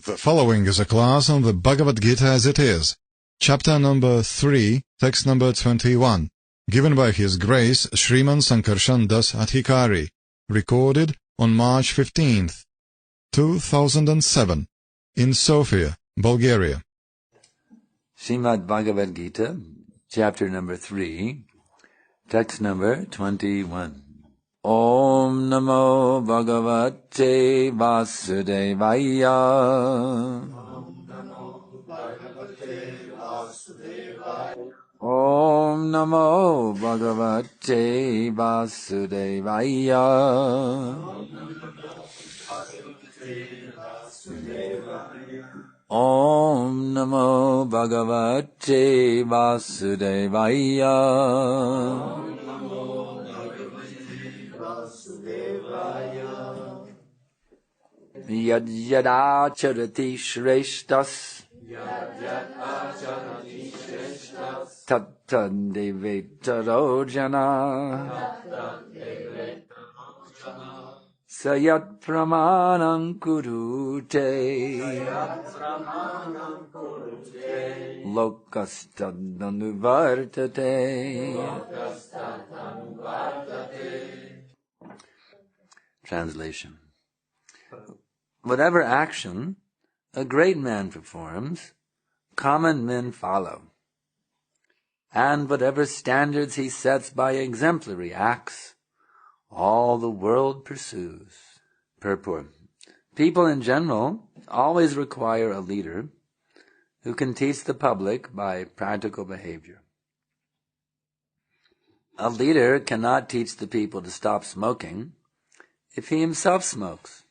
The following is a class on the Bhagavad Gita as it is, chapter number 3, text number 21, given by His Grace Sriman Sankarshan Das Adhikari, recorded on March 15th, 2007, in Sofia, Bulgaria. Srimad Bhagavad Gita, chapter number 3, text number 21. Om Namo Bhagavate Vasudevaya. Om Namo Bhagavate Vasudevaya. Om Namo Bhagavate Vasudevaya. Om Namo Bhagavate Vasudevaya. Yad yad acharati shreshtas tat tad devetaro jana sayat pramanam kurute lokastad anuvartate. Translation. Whatever action a great man performs, common men follow. And whatever standards he sets by exemplary acts, all the world pursues. Purport. People in general always require a leader who can teach the public by practical behavior. A leader cannot teach the people to stop smoking if he himself smokes.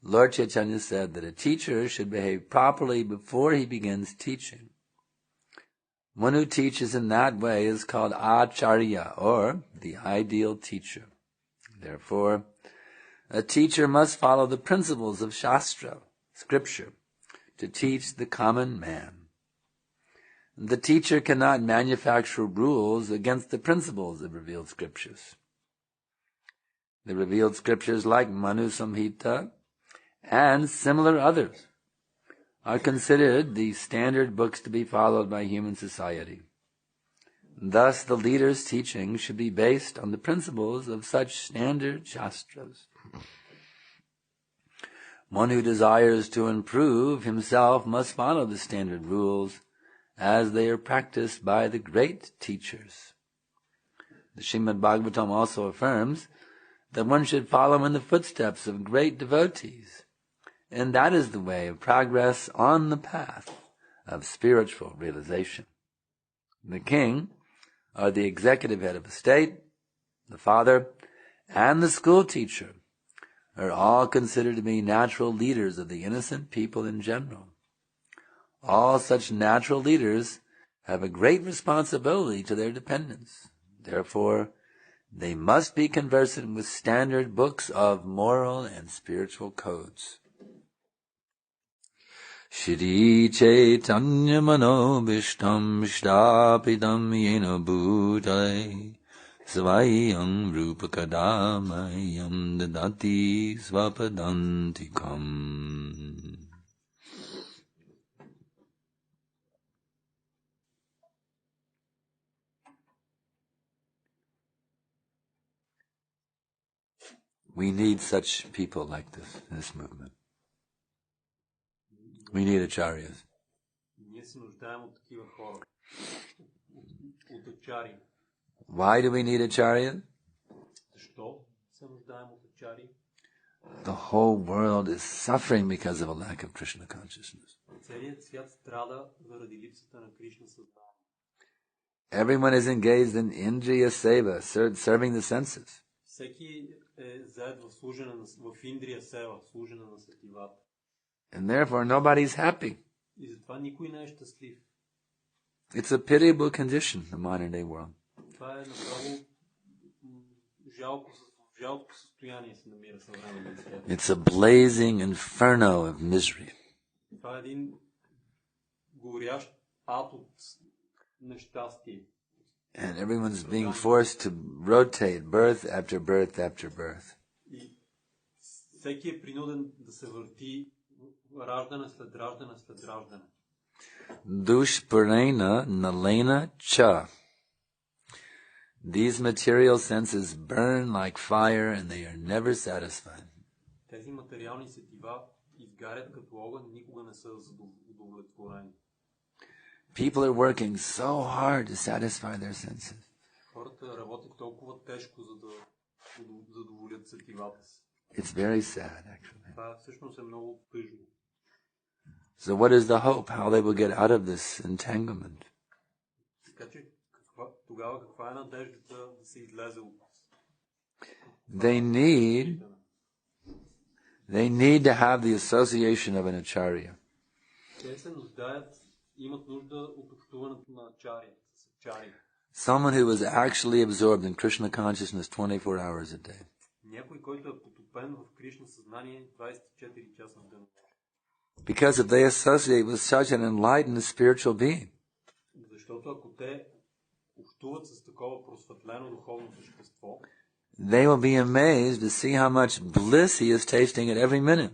Lord Chaitanya said that a teacher should behave properly before he begins teaching. One who teaches in that way is called ачарии, or the ideal teacher. Therefore, a teacher must follow the principles of Shastra, scripture, to teach the common man. The teacher cannot manufacture rules against the principles of revealed scriptures. The revealed scriptures like Manu Samhita and similar others are considered the standard books to be followed by human society. Thus, the leader's teaching should be based on the principles of such standard shastras. One who desires to improve himself must follow the standard rules as they are practiced by the great teachers. The Srimad Bhagavatam also affirms that one should follow in the footsteps of great devotees, and that is the way of progress on the path of spiritual realization. The king, or the executive head of a state, the father, and the school teacher are all considered to be natural leaders of the innocent people in general. All such natural leaders have a great responsibility to their dependents. Therefore, they must be conversant with standard books of moral and spiritual codes. Shri Chaitanya Mano Vishtam Shtapidam Yena Bhutale Svayam Rupakadamayam Dadati Svapadantikam. We need such people like this in this movement. We need acharyas. Why do we need acharyas? The whole world is suffering because of a lack of Krishna consciousness. Everyone is engaged in Indriya Seva, serving the senses. And therefore nobody's happy. It's a pitiable condition, the modern day world. It's a blazing inferno of misery. And everyone's being forced to rotate birth after birth after birth. раждане след раждане след раждане. Dushparena nalena cha. These material senses burn like fire and they are never satisfied. Тези материални сетива изгарят като огън, никога не са удовлетворени. People are working so hard to satisfy their senses. Хората работят толкова тежко, за да задоволят сетивата си. It's very sad, actually. Това всъщност е много тъжно. So what is the hope? How they will get out of this entanglement? Така че тогава каква е надеждата да се излезе от... They need to have the association of an ачария. Те се нуждаят, имат нужда от общуването на ачария, с ачария. Someone who is actually absorbed in Krishna consciousness 24 hours a day. Някой, който е потопен в Кришна съзнание 24 часа на ден. Because if they associate with such an enlightened spiritual being, защото ако те общуват с такова просветлено духовно същество, they will be amazed to see how much bliss he is tasting at every minute.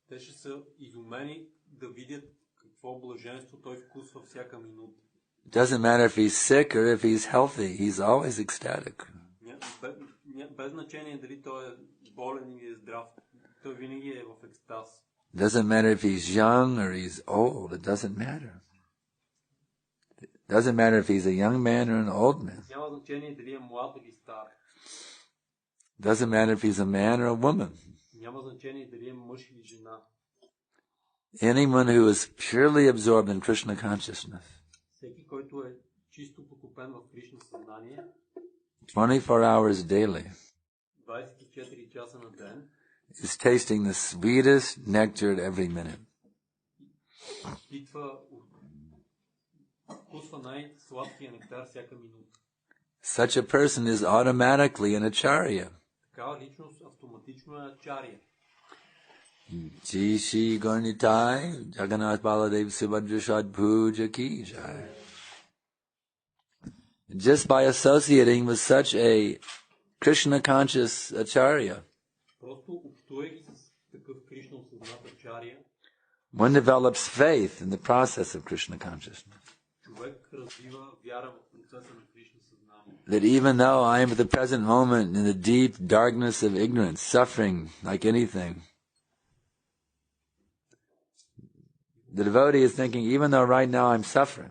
Те ще са изумени да видят какво блаженство той вкусва всяка минута. It doesn't matter if he's sick or if he's healthy, he's always ecstatic. Без значение дали той е болен или е здрав, той винаги е в екстаз. It doesn't matter if he's young or he's old, it doesn't matter. It doesn't matter if he's a young man or an old man. Няма значение дали е млад или стар. It doesn't matter if he's a man or a woman. Няма значение дали е мъж или жена. Anyone who is purely absorbed in Krishna consciousness, всеки, който е чисто потопен в Кришна съзнание, 24 hours daily, 24 часа на ден, is tasting the sweetest nectar at every minute. Вкусва най-сладкия нектар всяка минута. Such a person is automatically an acharya. Такава личност автоматично е ачария. Jishi Gornitai, Jagannath Baladev Subhadrashad Puja Ki Jai. Just by associating with such a Krishna conscious acharya, просто общувайки с такъв Кришна осъзнат ачария, one develops faith in the process of Krishna consciousness. Човек развива вяра в процеса на Кришна съзнание. That even though I am at the present moment in the deep darkness of ignorance, suffering like anything, the devotee is thinking, even though right now I'm suffering,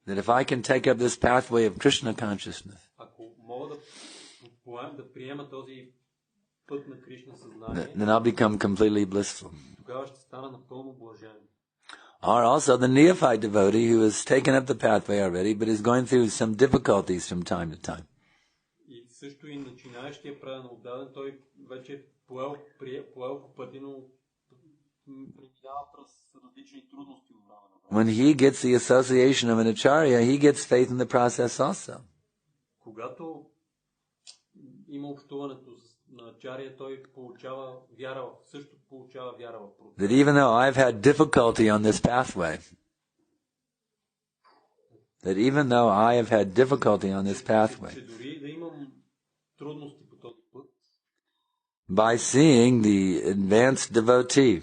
that if I can take up this pathway of Krishna consciousness, then I'll become completely blissful. Or also the neophyte devotee who has taken up the pathway already, but is going through some difficulties from time to time. Също и начинаещия правилно отдаден, той вече поел по пъти, но преминава през различни трудности от време на време. When he gets the association of an acharya, he gets faith in the process also. Когато има общуването на ачария, той получава вяра, също получава вяра в процеса. That even though I've had difficulty on this pathway, че дори да имам трудности по този път, by seeing the advanced devotee,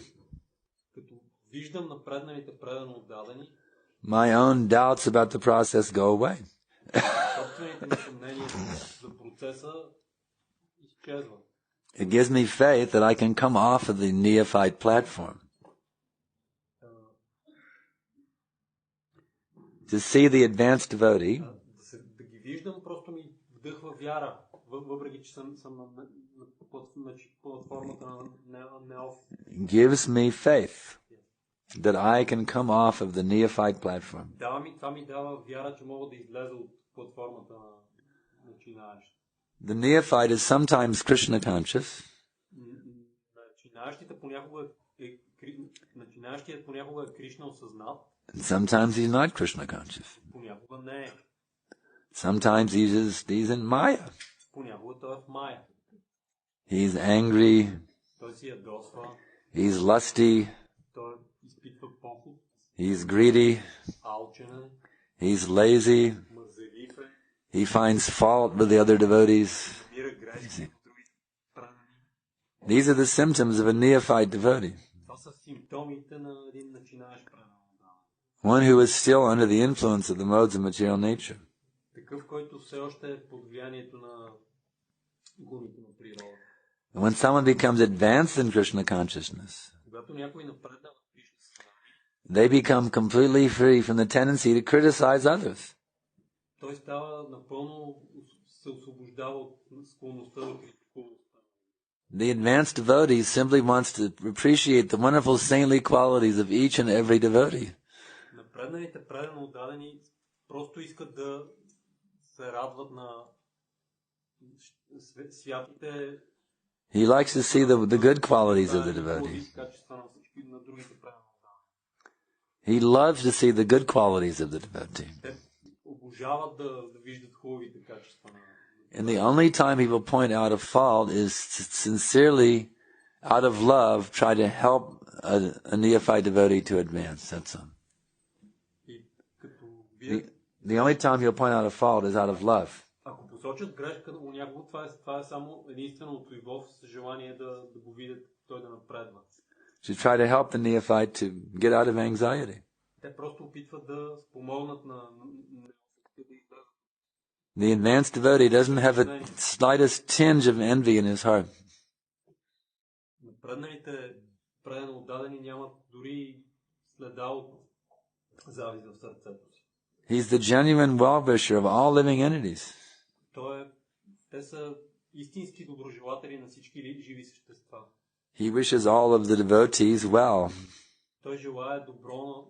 като виждам напредналите предано отдадени, my own doubts about the process go away. собствените ми съмнения за процеса изчезват. It gives me faith that I can come off of the neophyte platform. To see the advanced devotee, да ги виждам просто ми вдъхва вяра, въпреки че съм на платформата на неофит. Gives me faith that I can come off of the neophyte platform. Това ми дава вяра, че мога да излеза от платформата на начинаещ. The neophyte is sometimes Krishna conscious. Начинаещият понякога е Кришна осъзнат. And sometimes he's not Krishna conscious. Понякога не е. Sometimes he's in Maya. Понякога той е в Мая. He's angry. Той си ядосва. He's lusty. Той изпитва поход. He's greedy. Алчен е. He's lazy. Мързелив е. He finds fault with the other devotees. Намира грешки в другите These are the symptoms of a neophyte devotee. Това са симптомите на един начинаещ предан отдаване. One who is still under the influence of the modes of material nature. Такъв, който все още е под влиянието на гуните на природа. When someone becomes advanced in Krishna consciousness, когато някой напредна в Кришна съзнание, they become completely free from the tendency to criticize others. той става напълно, се освобождава от склонността да критикува. The advanced devotee simply wants to appreciate the wonderful saintly qualities of each and every devotee. Напредналите предано отдадени просто искат да се радват на святите. He likes to see the good qualities of the devotee. He loves to see the good qualities of the devotee. And the only time he will point out a fault is to sincerely, out of love, try to help a neophyte devotee to advance. That's all. The only time he'll point out a fault is out of love. Ако посочат грешка у някого, това е само единствено от любов, с желание да го видят той да напредва. To try to help the neophyte to get out of anxiety. Те просто опитват да спомогнат на The advanced devotee doesn't have a slightest tinge of envy in his heart. Напредналите предано отдадени нямат дори следа от завист в сърцето си. He's the genuine well-wisher of all living entities. Те са истински доброжелатели на всички живи същества. He wishes all of the devotees well. Той желае добро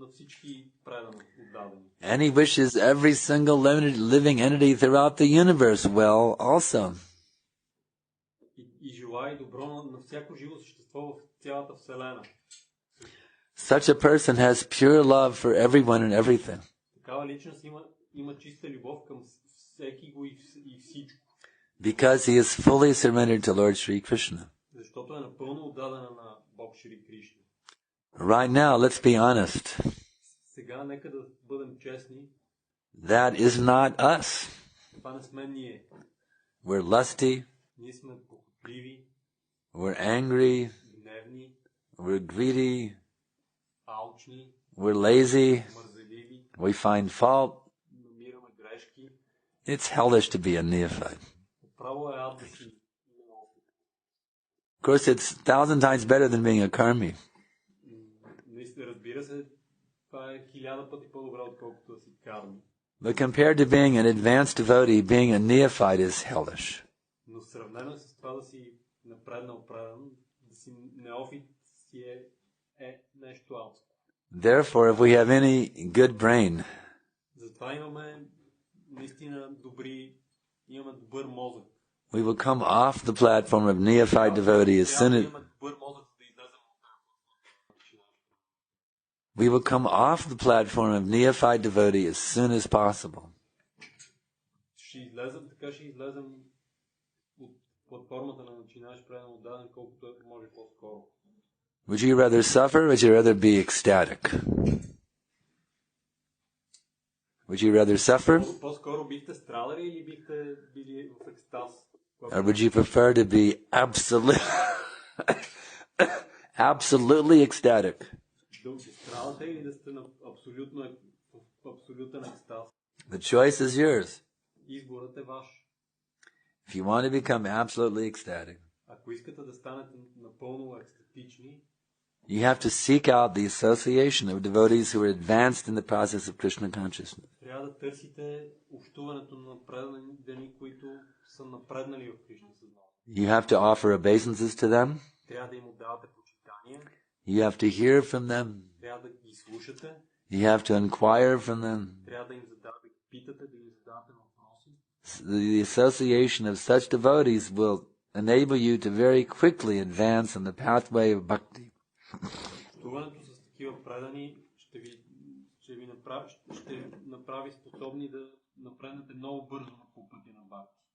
на всички предано отдадени. And he wishes every single living entity throughout the universe well also. И желае добро на всяко живо същество в цялата вселена. Such a person has pure love for everyone and everything. Такава личност има чиста любов към всеки го и всичко. Because he is fully surrendered to Lord Shri Krishna. Защото е напълно отдадена на Бог Шри Кришна. Right now, let's be honest. Сега нека да бъдем честни. That is not us. Това не сме ние. We're lusty. Ние сме похотливи. We're angry. Гневни. We're greedy. Алчни. We're lazy. Мързеливи. We find fault. Намираме грешки. It's hellish to be a neophyte. Право е ад да си. Of course, it's 1,000 times better than being a karmi. Разбира се, това е 1000 пъти по-добре, отколкото да си карми. But compared to being an advanced devotee, being a neophyte is hellish. Но сравнено с това да си напреднал предан, да си неофит си е нещо адско. Therefore, if we have any good brain, затова имаме наистина имаме добър мозък. We will come off the platform of neophyte devotee as soon as we will come off the platform of neophyte devotee as soon as possible. Ще излезем от платформата на начинаещ предан отдаден колкото може по-скоро. Would you rather suffer or would you rather be ecstatic? Would you rather suffer? По-скоро бихте страдали или бихте били в екстаз? Or would you prefer to be absolutely ecstatic? The choice is yours. If you want to become absolutely ecstatic, you have to seek out the association of devotees who are advanced in the process of Krishna consciousness. You have to offer obeisances to them. You have to hear from them. You have to inquire from them. The association of such devotees will enable you to very quickly advance on the pathway of bhakti.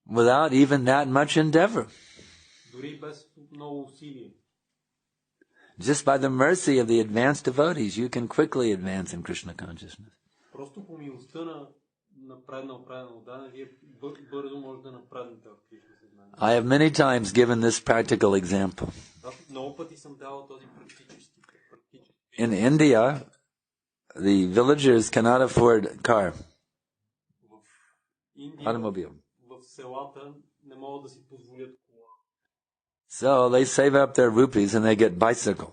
Without even that much endeavor. Just by the mercy of the advanced devotees, you can quickly advance in Krishna consciousness. I have many times given this practical example. Много пъти съм давал този практически. In India, the villagers cannot afford car, automobile. В селата не могат да си позволят кола. So they save up their rupees and they get bicycle.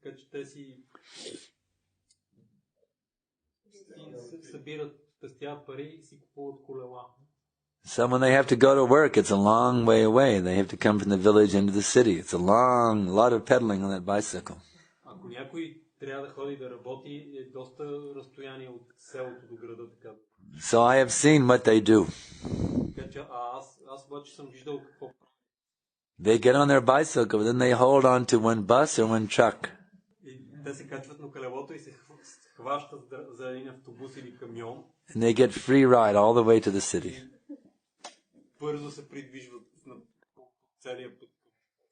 Така че те си събират, пестяват пари и си купуват колела. So when they have to go to work, it's a long way away. They have to come from the village into the city. It's a lot of pedaling on that bicycle. Ако някой трябва да ходи да работи, е доста разстояние от селото до града, така. So I have seen what they do. Така че аз обаче съм виждал какво. They get on their bicycle, then they hold on to one bus or one truck. И те се качват на колелото и се хващат за един автобус или камион. And they get free ride all the way to the city. Бързо се придвижват на целия път.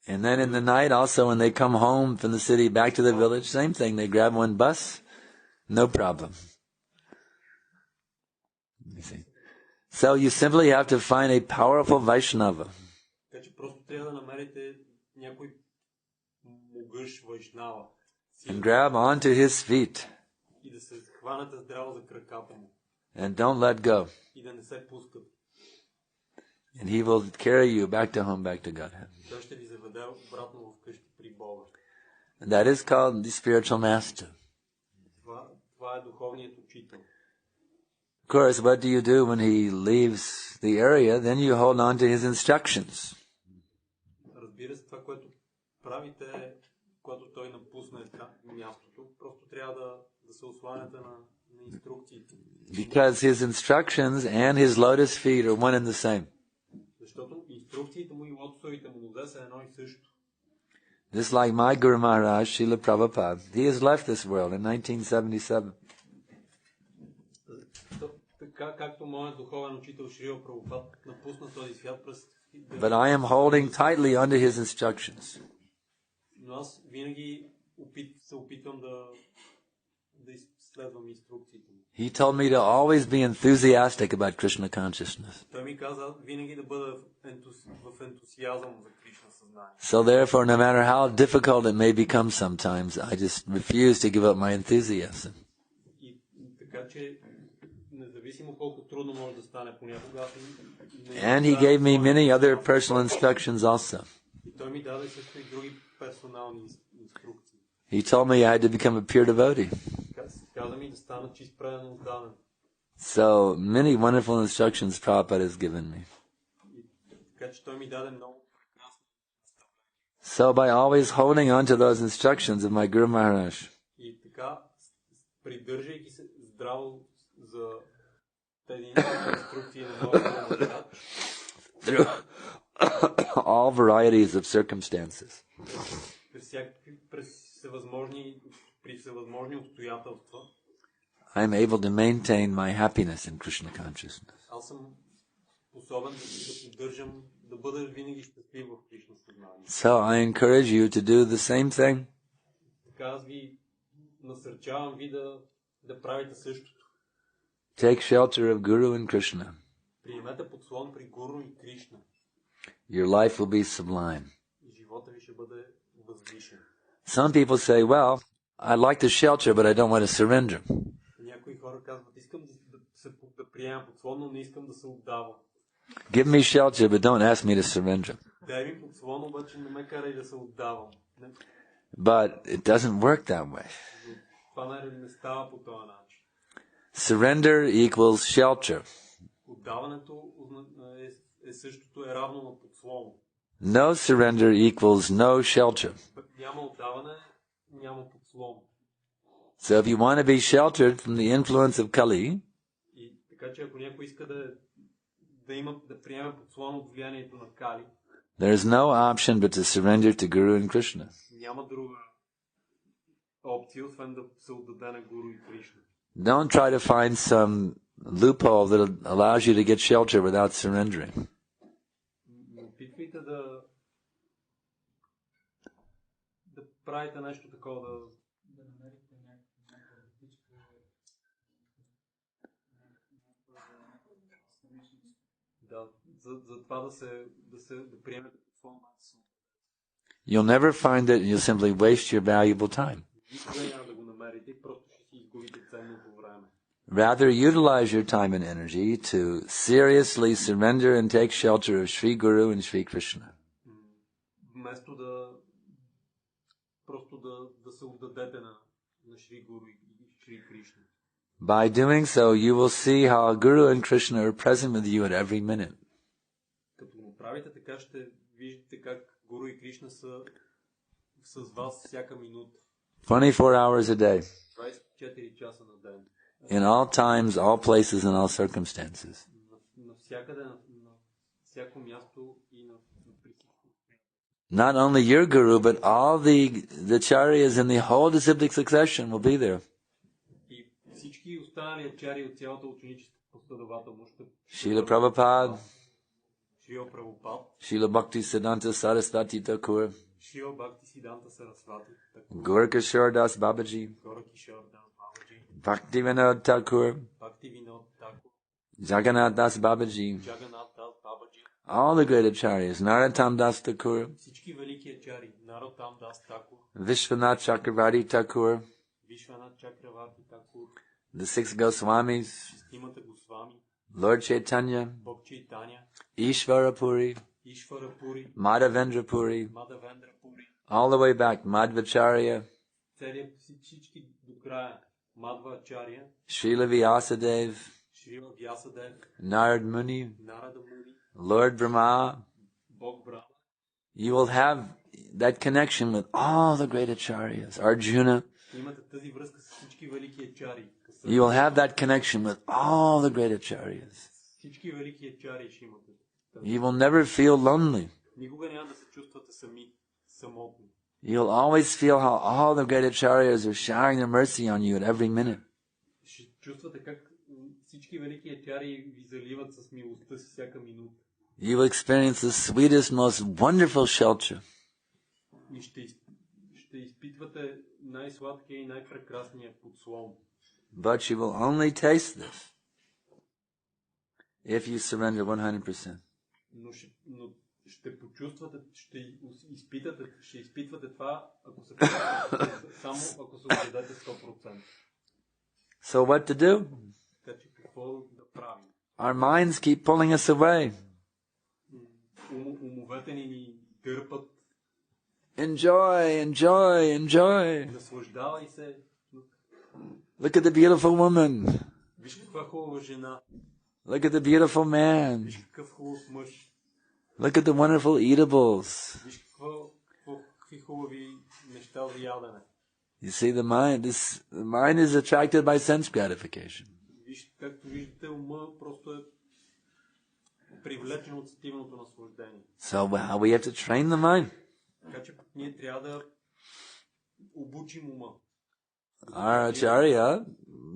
And then in the night also, when they come home from the city back to the village, same thing. They grab one bus, no problem. You see. So you simply have to find a powerful Vaishnava. Така че просто трябва да намерите някой могъщ вайшнава. And grab onto his feet. И да се хванете здраво за краката му. And don't let go. И да не се пускат. And he will carry you back to home, back to Godhead. Той ще ви заведе обратно вкъщи при Бога. And that is called the spiritual master. Това е духовният учител. Of course, what do you do when he leaves the area? Then you hold on to his instructions. Разбира се, това, което правите, когато той напусне мястото, просто трябва да се осланяте на инструкциите. Because his instructions and his lotus feet are one and the same. Защото инструкциите му и лотосовите му нозе са едно и също. Just like my Guru Maharaj, Srila Prabhupada, he has left this world in 1977. Така както моят духовен учител Шрила Прабхупад напусна този свят през... But I am holding tightly onto his instructions. Но аз винаги се опитвам да изследвам инструкциите му. He told me to always be enthusiastic about Krishna consciousness. Той ми каза винаги да бъда в ентусиазъм за Кришна съзнание. So therefore, no matter how difficult it may become sometimes, I just refuse to give up my enthusiasm. И така че независимо колко трудно може да стане понякога. And he gave me many other personal instructions also. И той ми даде също и други персонални инструкции. He told me I had to become a pure devotee. Каза ми да стана чист предан отдаден. So many wonderful instructions Prabhupada has given me. Така че той ми даде много прекрасни. So by always holding on to those instructions of my Guru Maharaj, И така, придържайки се здраво за тези инструкции на Бога Маharaj, through all varieties of circumstances, при всевъзможни обстоятелства, I am able to maintain my happiness in Krishna consciousness. аз съм способен да поддържам, да бъда винаги щастлив в Кришна съзнание. So I encourage you to do the same thing. Така аз ви насърчавам ви да правите същото. Take shelter of Guru and Krishna. Приемете подслон при Гуру и Кришна. Your life will be sublime. И живота ви ще бъде възвишен. Some people say, well, I like the shelter, but I don't want to surrender. Някои хора казват, искам да приемам подслон, но не искам да се отдавам. Give me shelter, but don't ask me to surrender. Дай ми подслон, обаче не ме карай да се отдавам. But it doesn't work that way. Това не става по този начин. Surrender equals shelter. Отдаването е същото, е равно на подслон. No surrender equals no shelter. Няма отдаване, няма подслон. So if you want to be sheltered from the influence of Kali, И така че ако някой иска да приеме подслон от влиянието на Кали, there is no option but to surrender to Guru and Krishna. няма друга опция, освен да се отдаде на Гуру и Кришна. Don't try to find some loophole that allows you to get shelter without surrendering. Опитвайте да правите нещо такова, да намерите някаква вратичка, за това да приемете какво на You'll never find it, and you'll simply waste your valuable time. Никога няма да го намерите и просто ще си изгубите ценното време. Rather, utilize your time and energy to seriously surrender and take shelter of Sri Guru and Sri Krishna. Вместо просто да се отдадете на Шри Гуру и Шри Кришна. By doing so, you will see how Guru and Krishna are present with you at every minute. Като го правите така, ще виждате как Гуру и Кришна са с вас всяка минута. 24 hours a day. 24 часа на ден. In all times, all places, and all circumstances. Навсякъде, на всяко място и на присъствие. Not only your Guru, but all the acharyas in the whole disciplic succession will be there. И всички останали ачарии от цялата ученическа последователност ще Srila Prabhupada, Шрила Прабхупад, Srila Bhakti Siddhanta Saraswati Thakur, Шрила Бхакти Сиданта Сарасвати, Gorkishore Das Babaji, Горакишор Дас Бабаджи, Bhaktivinoda Thakur, Бхакти Винод Такур, Jagannath Das Babaji, Джаганат Дас Бабаджи, all the great acharyas, Narottam Das Thakur, всички велики ачари, Наротам Дас Такур, Vishwanath Chakravarti Thakur, Вишванат Чакраварти Такур, the six Goswamis, шестимата Госвами, Lord Chaitanya, Бог Чайтаня, Ishvara Puri, Ишвара Пури, Madhavendra Puri, Мадавендра Пури, all the way back, Madhvacharya, целият всички до края, Мадва Ачария, Srila Vyasadeva, Шрила Вясадев, Narad Muni, Нарада Муни, Lord Brahma. Бог Брахма. You will have that connection with all the great acharyas, Arjuna. Имате тази връзка с всички велики ачари. You will have that connection with all the great acharyas. Всички велики ачари ще имате. You will never feel lonely. Никога няма да се чувствате самотни. You'll always feel how all the great acharyas are showering their mercy on you at every minute. Ще чувствате как всички велики ачари ви заливат с милостта си всяка минута. You will experience the sweetest, most wonderful shelter. И ще изпитвате най-сладкия и най-прекрасния подслон. But you will only taste this if you surrender 100%. Но ще почувствате, ще изпитвате това, само ако се отдадете 100%. So what to do? Така че какво да правим? Our minds keep pulling us away. Умовете ни дърпат. Enjoy, enjoy, enjoy. Наслаждавай се. Look at the beautiful woman. Виж каква хубава жена. Look at the beautiful man. Виж какъв хубав мъж. Look at the wonderful eatables. Виж какви хубави неща за ядене. You see, the mind is attracted by sense gratification. Виж, както виждате, ума просто е привлечен от сетивното наслаждение. So we have to train the mind. Така че ние трябва да обучим ума. Our acharya,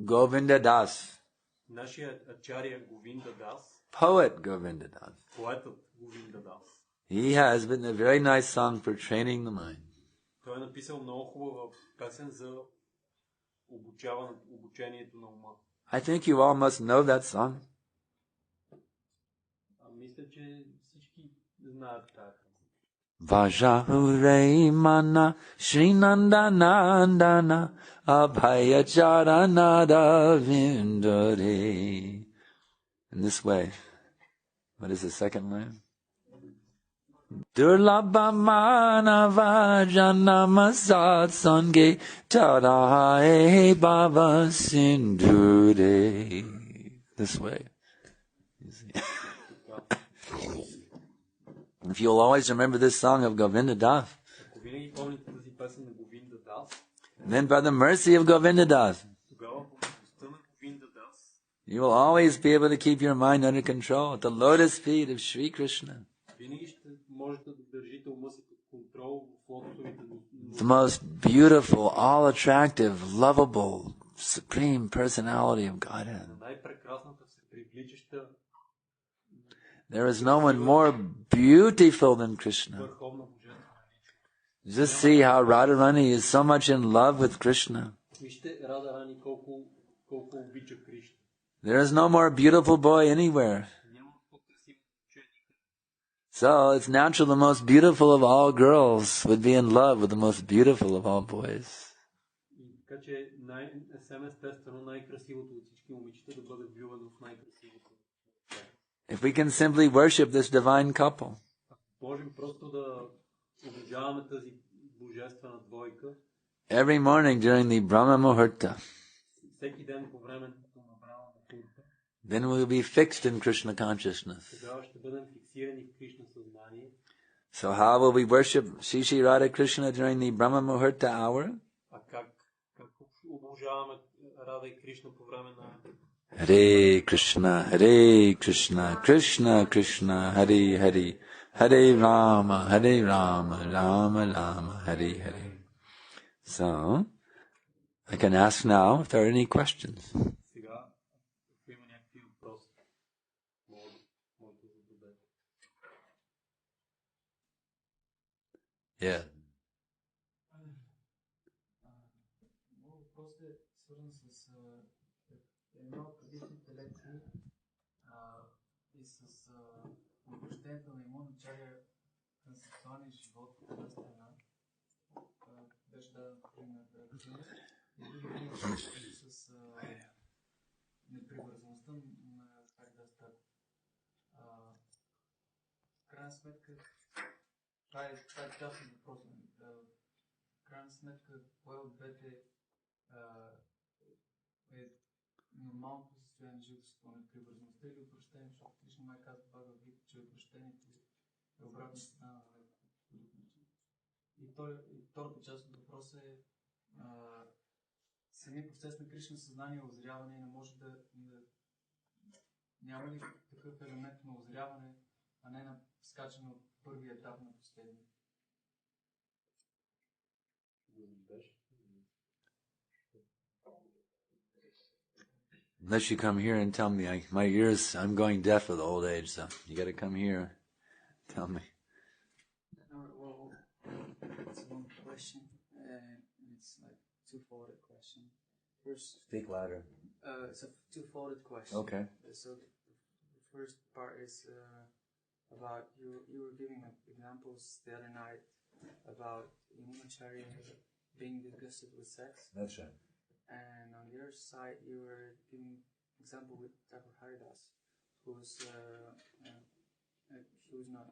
Govinda Das, Нашия ачария Говинда Дас, poet Govinda Das, поетът Говинда Дас, he has written a very nice song for training the mind. той е написал много хубава песен за обучението на ума. I think you all must know that song. Мисля, че всички знаят тази. Vajahure mana Shrinandanandana Abhayacharanada Vindare. In this way. What is the second line? Durlabha manava janamasat sange tarahe baba sindhure. This way. You see. If you'll always remember this song of Govinda Das, then by the mercy of Govinda Das, you will always be able to keep your mind under control at the lotus feet of Sri Krishna, the most beautiful, all-attractive, lovable, supreme personality of Godhead. There is no one more beautiful than Krishna. Just see how Radharani is so much in love with Krishna. There is no more beautiful boy anywhere. So it's natural the most beautiful of all girls would be in love with the most beautiful of all boys. Така че съвсем естествено най-красивото от всички момичета да бъде влюбено в най-красивото. If we can simply worship this divine couple. Можем просто да обожаваме тази божествена двойка. Every morning during the Brahma Muhurta. Всеки ден по времето на Брахма Мухурта. Then we'll be fixed in Krishna consciousness. Тогава ще бъдем фиксирани в Кришна съзнание. So how will we worship Shri Radha Krishna during the Brahma Muhurta hour? А как обожаваме Рада и Кришна по време на Hare Krishna, Krishna Krishna, Hare Hare, Hare Rama, Rama Rama, Hare Hare. So, I can ask now if there are any questions. Сега, ако има някакви въпроси, може да зададете. Yeah. Моят въпрос е свързан с една от предишните лекции и с обращението на имуночария към сексуалния живот от една страна. Беше даден пример и други пример с непривързаността на Харидаса. В крайна сметка, това е частен въпрос. В крайна сметка, кое от двете е нормалното състояние на живота, непривързаността или отвращение, защото Кришна май казва Бхагавад Гита, че отвращението е обратна страна на и втората част от въпроса е самия процес на Кришна съзнание, озряване, не може да няма ли такъв елемент на озряване, а не на скачане от първия етап на последния? Unless you come here and tell me, my ears, I'm going deaf with old age, so you got to come here, tell me. Well, it's one question, and it's like two-folded question. First, Speak louder. It's a two-folded question. Okay. So the first part is about you were giving examples the other night about ачарии being disgusted with sex. That's right. And on the other side, you were giving example with Thakur Haridas, who was not.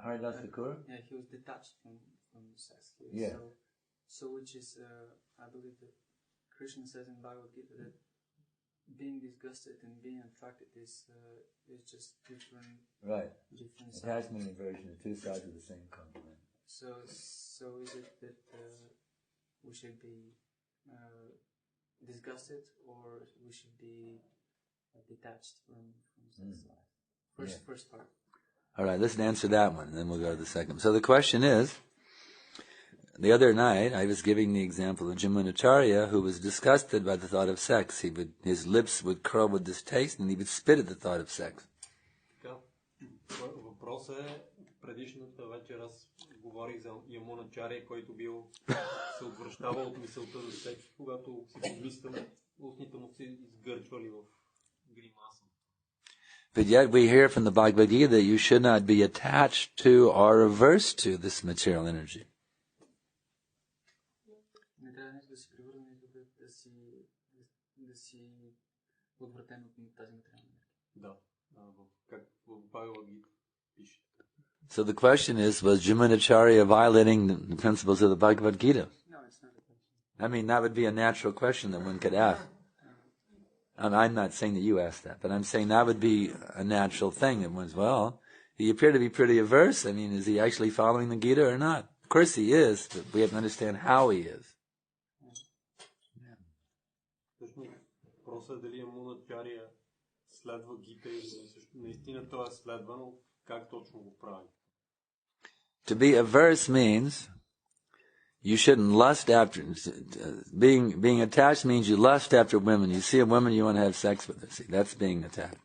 Haridas Thakur? Yeah, he was detached from sex. Yeah. So which is, I believe that Krishna says in Bhagavad Gita that being disgusted and being attracted is just different. Right. Different attachment and aversion are two sides of the same coin. So is it that we should be disgusted, or we should be detached from sex life? First part. All right, let's answer that one, and then we'll go to the second. So the question is, the other night I was giving the example of Jamunacharya, who was disgusted by the thought of sex. His lips would curl with distaste, and he would spit at the thought of sex. Въпросът е, предишната вечер аз говорих за Ямуначария, който бил се отвръщавал от мисълта за секс, когато си помислял, устните му се изгърчвали в гримаса. But yet we hear from the Bhagavad Gita that you should not be attached to or averse to this material energy. Не трябва нещо да си превърне, да си отвратен от тази материална енергия. Да, как в Бхагавад Гита пише. So the question is, was Jamunacharya violating the principles of the Bhagavad Gita? No, it's not a question. I mean, that would be a natural question that one could ask. I'm not saying that you asked that, but I'm saying that would be a natural thing. That one's, well, he appeared to be pretty averse. I mean, is he actually following the Gita or not? Of course he is, but we have to understand how he is. Въпросът е дали Ямуначария следва Гита или наистина той е следва, но как точно го прави? To be averse means you shouldn't lust after. Being attached means you lust after women. You see a woman, you want to have sex with her. See, that's being attached.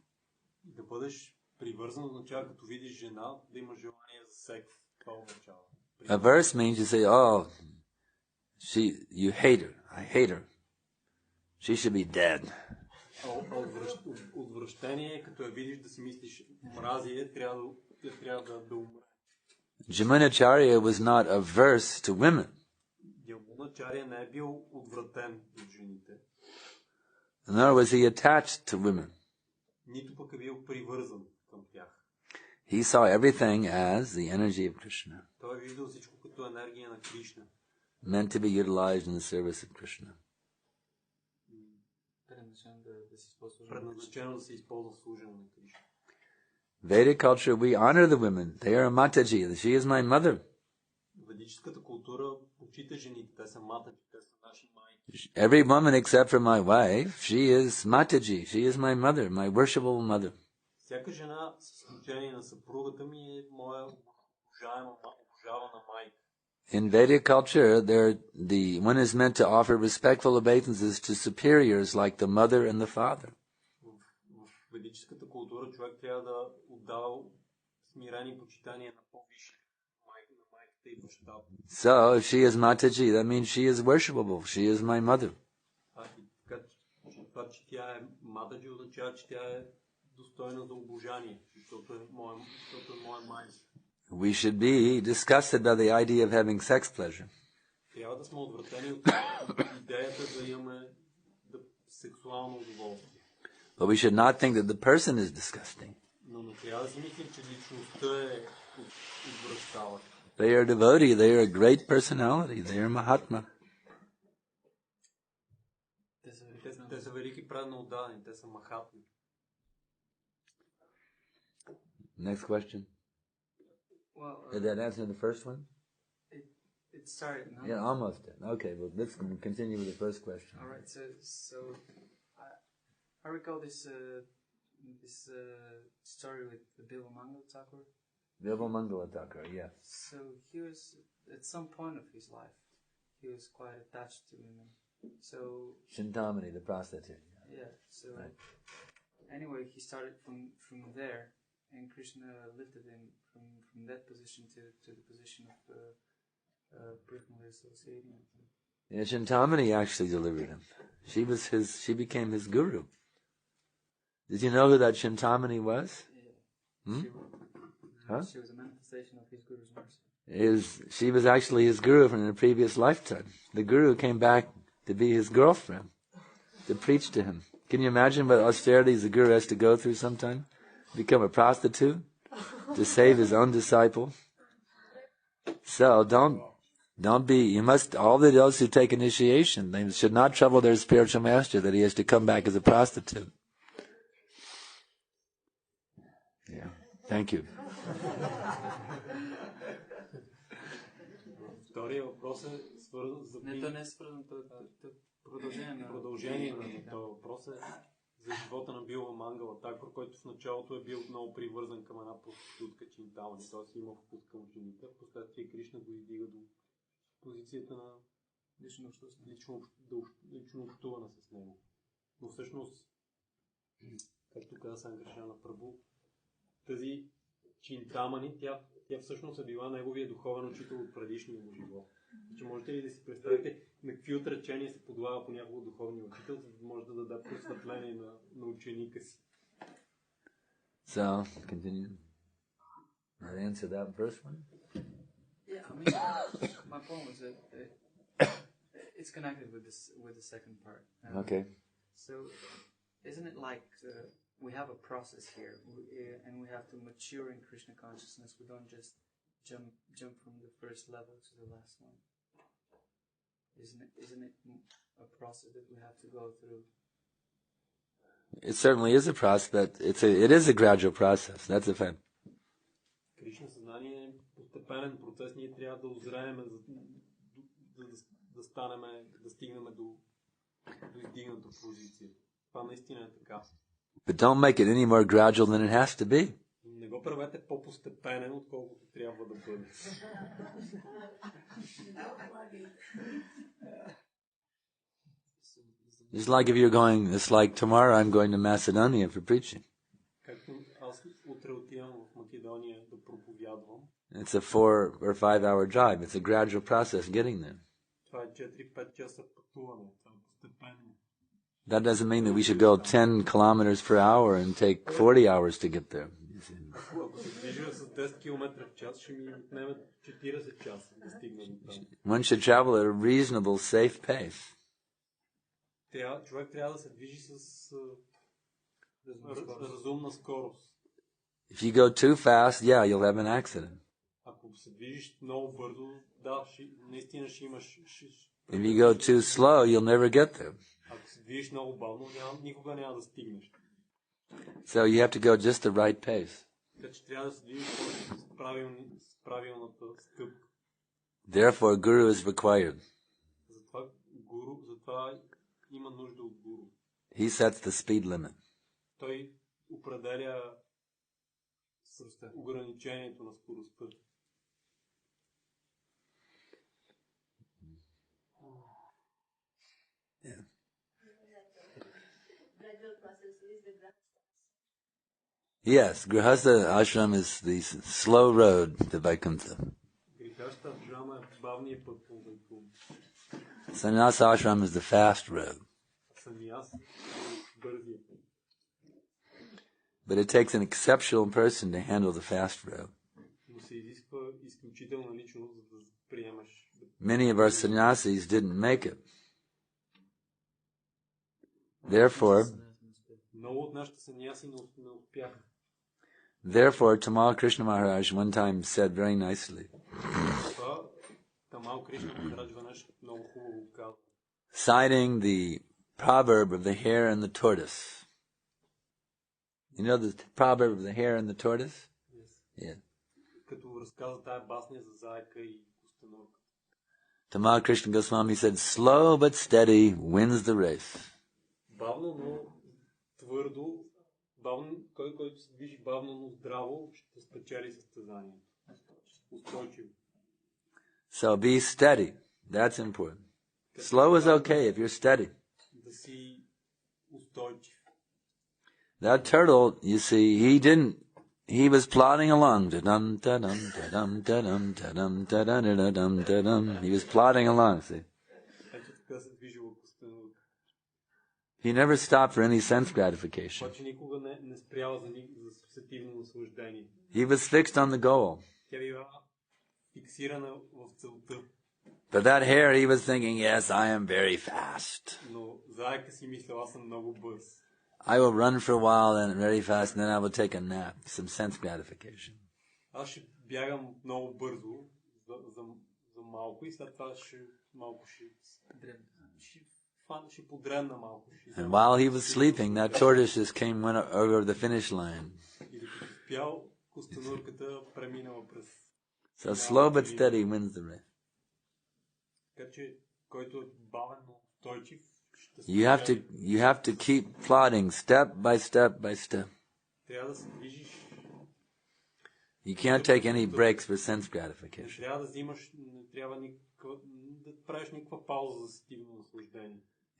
Да бъдеш привързан означава, като видиш жена, да имаш желание за секс. Това означава. Averse means you say, oh, you hate her. I hate her. She should be dead. Отвращение, като я видиш да си мислиш мрази, трябва да умре. Jamunacharya was not averse to women. Яmunacharya не е бил отвратен от жените. Nor was he attached to women. Нито пък е бил привързан към тях. He saw everything as the energy of Krishna, Той е виждал всичко като енергия на Кришна. meant to be utilized in the service of Krishna. Предназначено да се използва в служене на Кришна. Vedic culture, we honor the women. They are Mataji. She is my mother. Ведическата култура почита жените. Те са матаджи, те са наши майки. Every woman except for my wife, she is Mataji. She is my mother, my worshipable mother. Всяка жена, с изключение на съпругата ми, е моя обожавана майка. In Vedic culture, one is meant to offer respectful obeisances to superiors like the mother and the father. В ведическата култура човек трябва да отдава смирени почитания на по-висши на майката и бащата. So, if she is Mataji, that means she is worshipable. She is my mother. Това, че тя е матаджи, означава, че тя е достойна за обожание, защото е моя майка. We should be disgusted by the idea of having sex pleasure. Трябва да сме отвратени от идеята да имаме сексуално удоволствие. But we should not think that the person is disgusting. Но не трябва да си мислим, че личността е отвращаваща. They are devotee. They are a great personality. They are Mahatma. Те са велики праведно отдадени. Те са махатми. Next question. Well, Did that answer the first one? it started. No? Yeah, almost did. Okay, well, let's continue with the first question. All right. So I recall this story with the Bilvamangal Thakur. Bilvamangala Thakur, yes. So he was at some point of his life, he was quite attached to women. So Chintamani, the prostitute. yeah. So Right. anyway, he started from there, and Krishna lifted him from that position to the position of personally associating. Yeah, Chintamani actually delivered him. She became his guru. Did you know who that Chintamani was? Yeah. Huh? She was a manifestation of his guru's mercy. She was actually his guru from a previous lifetime. The guru came back to be his girlfriend, to preach to him. Can you imagine what austerities the guru has to go through sometime? Become a prostitute to save his own disciple. So you must, all those who take initiation, they should not trouble their spiritual master that he has to come back as a prostitute. Yeah. Thank you. Втория въпрос е свързан за... Не, то не е свързан, то е продължение на този въпрос е за живота на Билвамангала Такур, който в началото е бил много привързан към една проститутка Чинтамани, т.е. има вкус към жените. Впоследствие Кришна го издига до позицията на лично общуване с него. Но всъщност, както каза Санкаршан на Прабу, тази Чинтамани, тя всъщност е била неговия духовен учител от предишния му живот. Значи, можете ли да си представите на какви отречения се подлага понякога духовния учител, за да може да даде просветление на ученика си? So, continue. That answer that first one? Yeah, I mean, my point was that it's connected with the second part. Okay. So, isn't it like we have a process here, and we have to mature in Krishna consciousness? We don't just jump from the first level to the last one. Isn't it a process that we have to go through? It certainly is a process, but it is a gradual process. That's a fact. Кришна съзнание е постепенен процес. Ние трябва да озреем, да станем, да стигнем до издигната позиция. Това наистина е така. But don't make it any more gradual than it has to be. Не го правете по-постепенен, отколкото трябва да бъде. It's like if you're going, it's like tomorrow I'm going to Macedonia for preaching. Както аз утре отивам в Македония да проповядвам. It's a 4 or 5 hour drive. It's a gradual process getting there. Това е 4-5 часа пътуване. Това е постепенно. That doesn't mean that we should go 10 kilometers per hour and take 40 hours to get there. Ако се движа с 10 км в час, ще ми отнеме 40 часа да стигна до там. One should travel at a reasonable, safe pace. Човек трябва да се движи с разумна скорост. If you go too fast, yeah, you'll have an accident. Ако се движиш много бързо, да, наистина ще имаш... If you go too slow, you'll never get there. Ако се движиш много бавно, никога няма да стигнеш. So you have to go just the right pace. Така че трябва да се движиш с правилната стъпка. Therefore, guru is required. Затова има нужда от гуру. He sets the speed limit. Той определя ограничението на скоростта. Yeah. Yes, Grihastha ashram is the slow road to Vaikuntha. Sannyasa ashram is the fast road. But it takes an exceptional person to handle the fast road. Many of our sannyasis didn't make it. Therefore, Tamal Krishna Maharaj one time said very nicely, citing the proverb of the hare and the tortoise. You know the proverb of the hare and the tortoise? Yes. Yeah. Като разказа тая басня за заека и костенурка. Tamal Krishna Goswami said, slow but steady wins the race. Бавно, но твърдо, който се движи бавно, но здраво, ще спечели състезанието. Устойчиво. So be steady. That's important. Slow is okay if you're steady. Да си устойчив. That turtle, you see, he was plodding along. He was plodding along, see. He never stopped for any sense gratification. He was fixed on the goal. But that hare, he was thinking, yes, I am very fast. I will run for a while and very fast, and then I will take a nap, some sense gratification. Аз ще бягам много бързо за малко и след това ще подремна малко. And while he was sleeping, that tortoise just went over the finish line. И докато спял, костенурката преминала през. So slow but steady wins the race. Така че който е бавен, но устойчив. You have to keep plodding step by step by step. You can't take any breaks for sense gratification.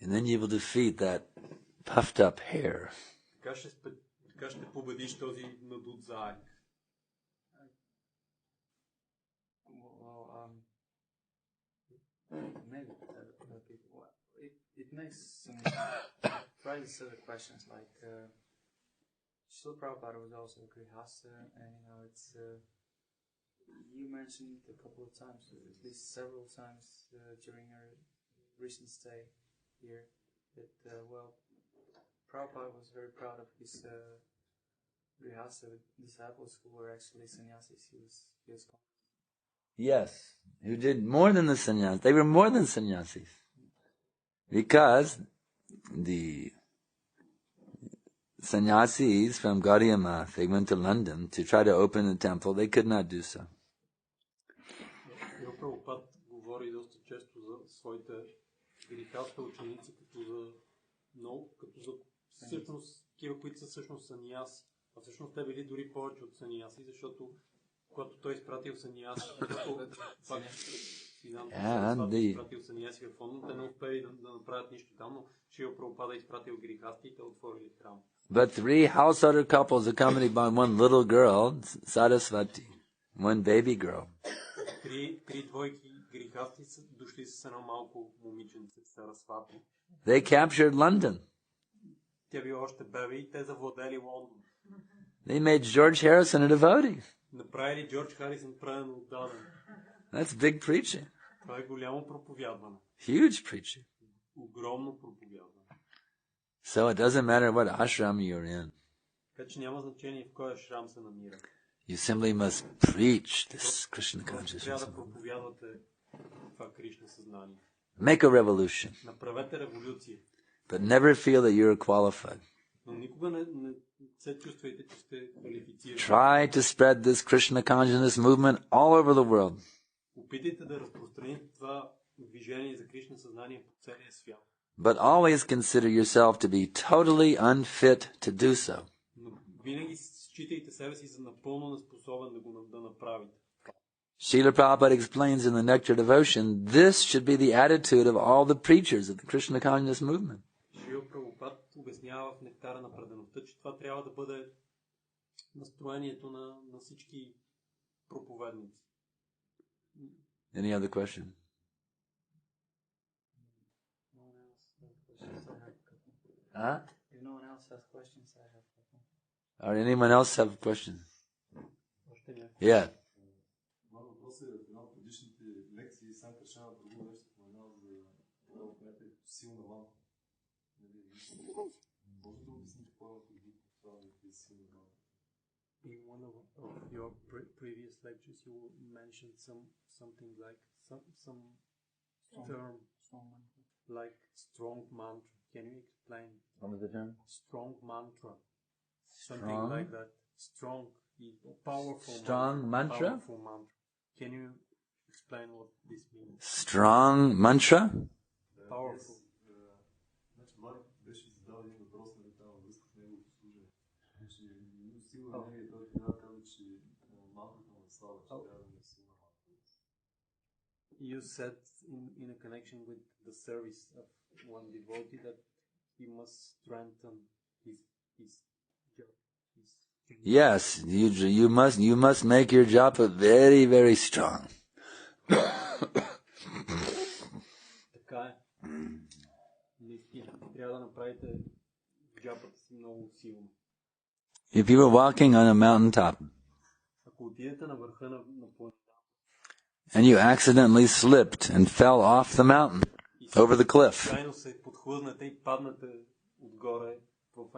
And then you will defeat that puffed up hare. It makes some raises other questions like Srila Prabhupada was also a Grihastha, and it's you mentioned a couple of times, at least several times during your recent stay here, that Prabhupada was very proud of his Grihastha disciples who were actually sannyasis. He was Yes, who did more than the sannyasis. They were more than sannyasis. Because the sannyasis from Gaudiya Math, they went to London to try to open the temple. They could not do so. Прабхупад говори доста често за своите грихастха ученици, като за всъщност такива, които са всъщност саньяси. А всъщност те били дори повече от саньяси, защото когато той изпратил саньяси, изпратил саньяси в фонд, те не успели да направят нищо там, но Шрила Прабхупада изпратил грихасти и те отворили храм. But 3 householder couples accompanied by one little girl, Saraswati, one baby girl. Три двойки грихасти дошли с едно малко момиченце, Сарасвати. They captured London. Тя била още бебе и те завладели Лондон. They made George Harrison a devotee. Направили Джордж Харисън правен отдаден. That's big preaching. Това е голямо проповядване. Huge preaching. Огромно проповядване. So it doesn't matter what ashram you're in. Така че няма значение в кой ашрам се намира. You simply must preach this Krishna Трябва consciousness. да проповядвате това Кришна съзнание. Make a revolution, Направете революция. but never feel that you're qualified. Но никога не се чувствайте, че сте квалифицирани. Try to spread this Krishna consciousness movement all over the world. Опитайте да разпространите това движение за Кришна съзнание по целия свят. But always consider yourself to be totally unfit to do so. Но винаги считайте себе си за напълно неспособен да направите. Srila Prabhupada explains in the Nectar Devotion, this should be the attitude of all the preachers of the Krishna consciousness movement. Шрила Прабхупад обяснява в Нектара на предаността, че това трябва да бъде настроението на всички проповедници. Any other question? Huh? If no one else has questions, I have questions. Or anyone else have a question? Yeah. Моят въпрос е в една от предишните лекции Санкаршан друго нещо споменал за това понятие силна лампа. Може да обясните какво е преди това да силна лампа? In one of your previous lectures, you mentioned something like some term like strong mantra. Can you explain? What was the term? Strong mantra. Something like that. Strong, powerful. Strong mantra? Powerful mantra. Can you explain what this means? Strong mantra? Powerful. Значи Владик беше задал един въпрос на там във връзка с неговото служение. Че силна енергия, той тогава каза, че малката му е слаба, че трябва да е силна малка. You said in a connection with the service of one devotee that he must strengthen his job. Yes, you must make your japa very, very strong. Така е. Трябва да направите джапата си много силно. If you were walking on a mountaintop Ако отидете на върха на планината and you accidentally slipped and fell off the mountain over the cliff, случайно се подхлъзнете и паднете отгоре в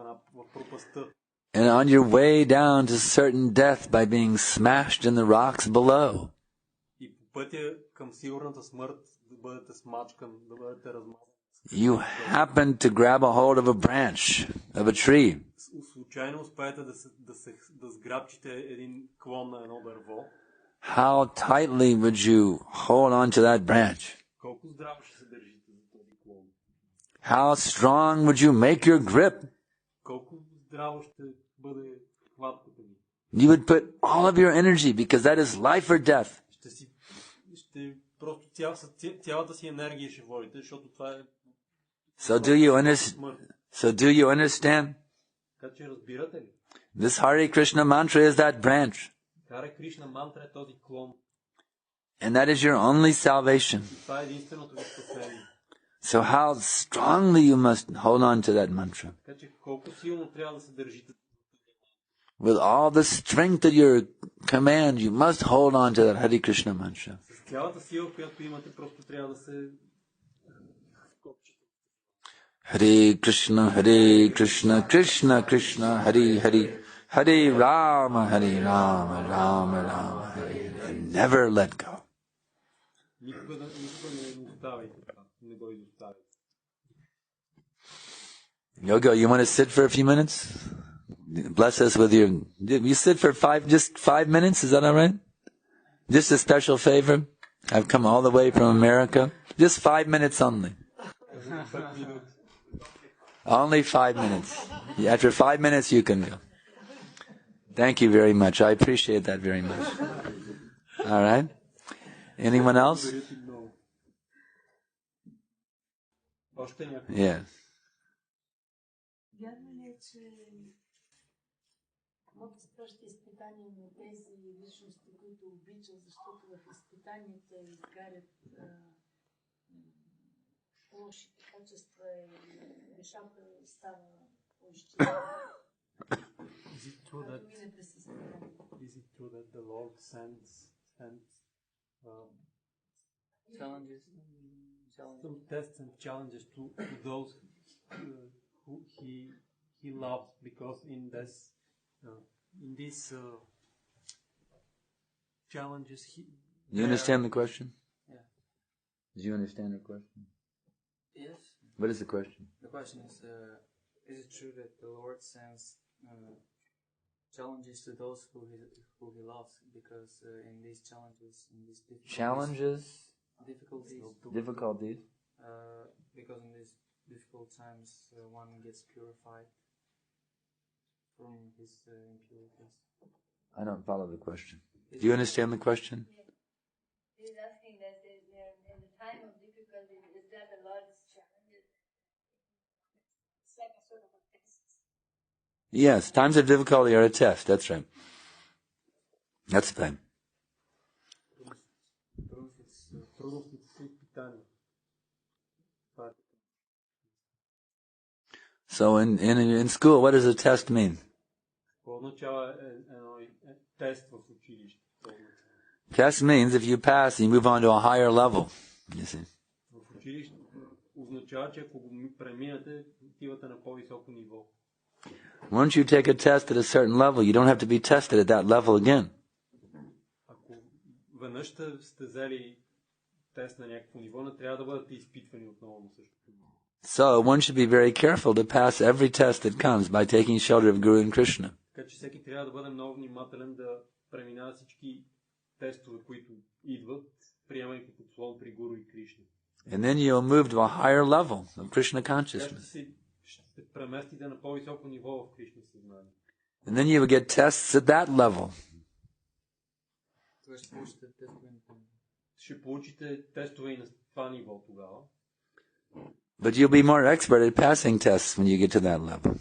пропастта. and on your way down to certain death by being smashed in the rocks below, И по пътя към сигурната смърт да бъдете смачкан, да бъдете размазан. you happen to grab a hold of a branch of a tree, Случайно успеете да сграбчите един клон на едно дърво. how tightly would you hold on to that branch? Колко здраво ще се държите за този клон? How strong would you make your grip? Колко здраво ще бъде хватката ви? You would put all of your energy, because that is life or death. Ще просто цялата си енергия ще водите, защото това е So do you understand? Така че разбирате ли? This Hare Krishna mantra is that branch. Харе Кришна мантра е този клон. And that is your only salvation. Това е единственото ви спасение. So how strongly you must hold on to that mantra. Така че колко силно трябва да се държите. With all the strength at your command, you must hold on to that Hare Krishna mantra. С цялата сила, която имате, просто трябва да се вкопчите. Hare Krishna, Krishna Krishna, Hare Hare, Hare Rama, Rama Rama, Hare Hare. And never let go. Никога не оставайте това. Не го изоставяйте. Yoga, you want to sit for a few minutes? Bless us with your... You sit for just 5 minutes, is that all right? Just a special favor. I've come all the way from America. Just 5 minutes only. Only 5 minutes. After 5 minutes, you can go. Thank you very much. I appreciate that very much. All right. Anyone else? Yes. Вярно ли е, че Бог изпраща изпитания на тези личности, които обичат, защото в изпитанията изгарят лошите качества и душата става Is it true that the Lord sends Challenges. some tests and challenges to those who he loves, because in these challenges You understand the question? Yeah. Do you understand the question? Yes. What is the question? The question is it true that the Lord sends challenges to those who he loves? Because in these challenges, in these difficulties, Difficulties? because in these difficult times, one gets purified from his impurities. I don't follow the question. Do you understand the question? He's asking that in the time of difficulty, is that the Lord's challenge? It's like a sort of a test. Yes, times of difficulty are a test. That's right. That's the thing. трудностите са изпитания. So in school, what does a test mean? Какво означава тест в училище? Test means if you pass, you move on to a higher level. You see. В училище означава, че ако го преминете, отивате на по-високо ниво. Once you take a test at a certain level, you don't have to be tested at that level again. Ако веднъж сте взели тест на някакво ниво, не трябва да бъдете изпитвани отново на същото ниво. So one should be very careful to pass every test that comes by taking shelter of Guru and Krishna. Така че всеки трябва да бъде много внимателен да преминава всички тестове, които идват, приемайки подслон при Гуру и Кришна. And then you'll move to a higher level of Krishna consciousness. Ще се преместите на по-високо ниво в Кришна съзнание. And then you will get tests at that level. Ще получите тестове и на това ниво тогава. But you'll be more expert at passing tests when you get to that level.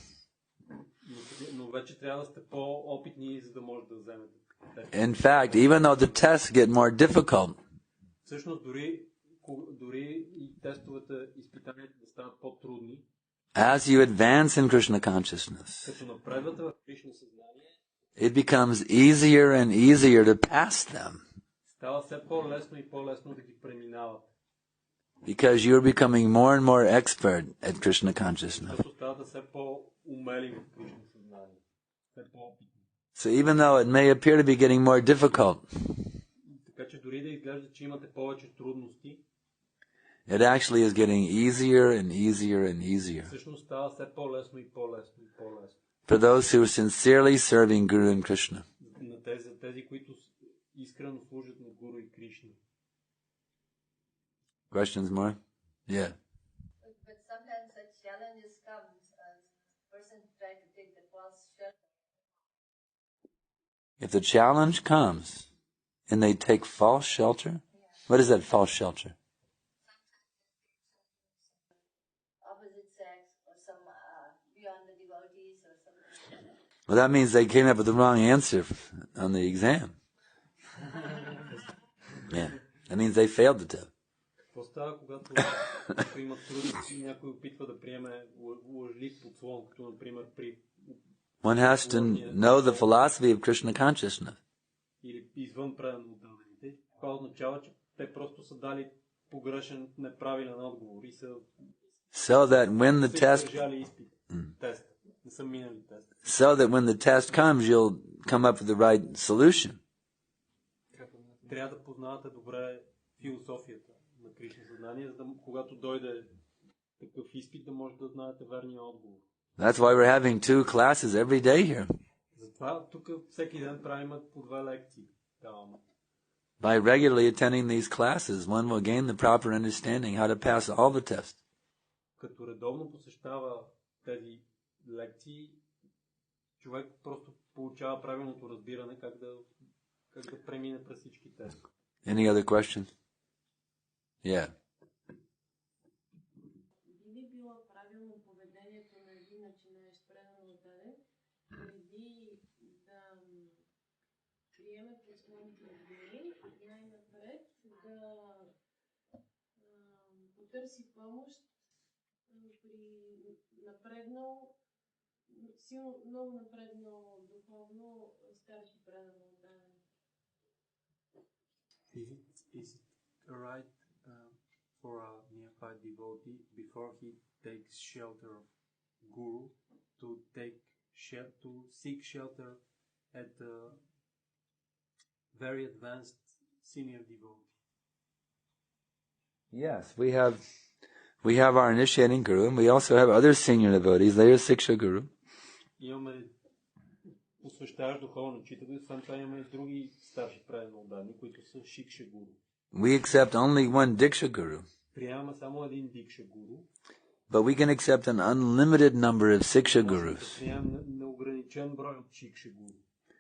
Но вече трябва да сте по-опитни, за да може да вземете. In fact, even though the tests get more difficult, всъщност дори и тестовете, изпитанията да станат по-трудни, as you advance in Krishna consciousness, като напредвате в Кришна съзнание, it becomes easier and easier to pass them. Става все по-лесно и по-лесно да ги преминават. Because you're becoming more and more expert at Krishna consciousness. Защото ставате все по-умели в Кришна съзнание. Все по-опитни. So even though it may appear to be getting more difficult, така че дори да изглежда, че имате повече трудности, it actually is getting easier and easier and easier. всъщност става все по-лесно и по-лесно и по-лесно. For those who are sincerely serving Guru and Krishna. На тези, които искрено служат на Гуру и Кришна. Questions more? Yeah. But sometimes such challenges come. Person try to take the false shelter. If the challenge comes and they take false shelter, what is that false shelter? Opposite sex or some beyond the devotees or something. Well, that means they came up with the wrong answer on the exam. Yeah. That means they failed the test. Какво става, когато има трудности и някой опитва да приеме лъжлив подслон, като например при... One has to know the philosophy of Krishna consciousness. Или извън правилно дадените. Това означава, че те просто са дали погрешен, неправилен отговор и са... So that when the test... тест. Не са минали тест. So that when the test comes, you'll come up with the right solution. Трябва да познавате добре философията на Кришна съзнание, за да когато дойде такъв изпит, да може да знаете верния отговор. That's why we're having 2 classes every day here. Затова тук всеки ден правим по 2 лекции. By regularly attending these classes, one will gain the proper understanding how to pass all the tests. Като редовно посещава тези лекции, човек просто получава правилното разбиране как да премине през всички тести. Any other questions? Yeah. Би било правилно поведението на един начинаещ предан отдаден, преди да приеме подслоните от Гуру, най-напред да потърси помощ при напреднал силно много напреднал духовно, старши предано отдаване. Is it right for a neophyte devotee before he takes shelter of guru to seek shelter at a very advanced senior devotee? Yes, we have our initiating guru, and we also have other senior devotees. They are Siksha Guru. Имаме посвещаващ духовен учител, и освен това имаме други старши правилно отдани, които са Шикша Гуру. We accept only one Diksha Guru, Приемаме само един Дикша Гуру, but we can accept an unlimited number of Siksha Gurus приемаме неограничен брой от Шикша Гуру,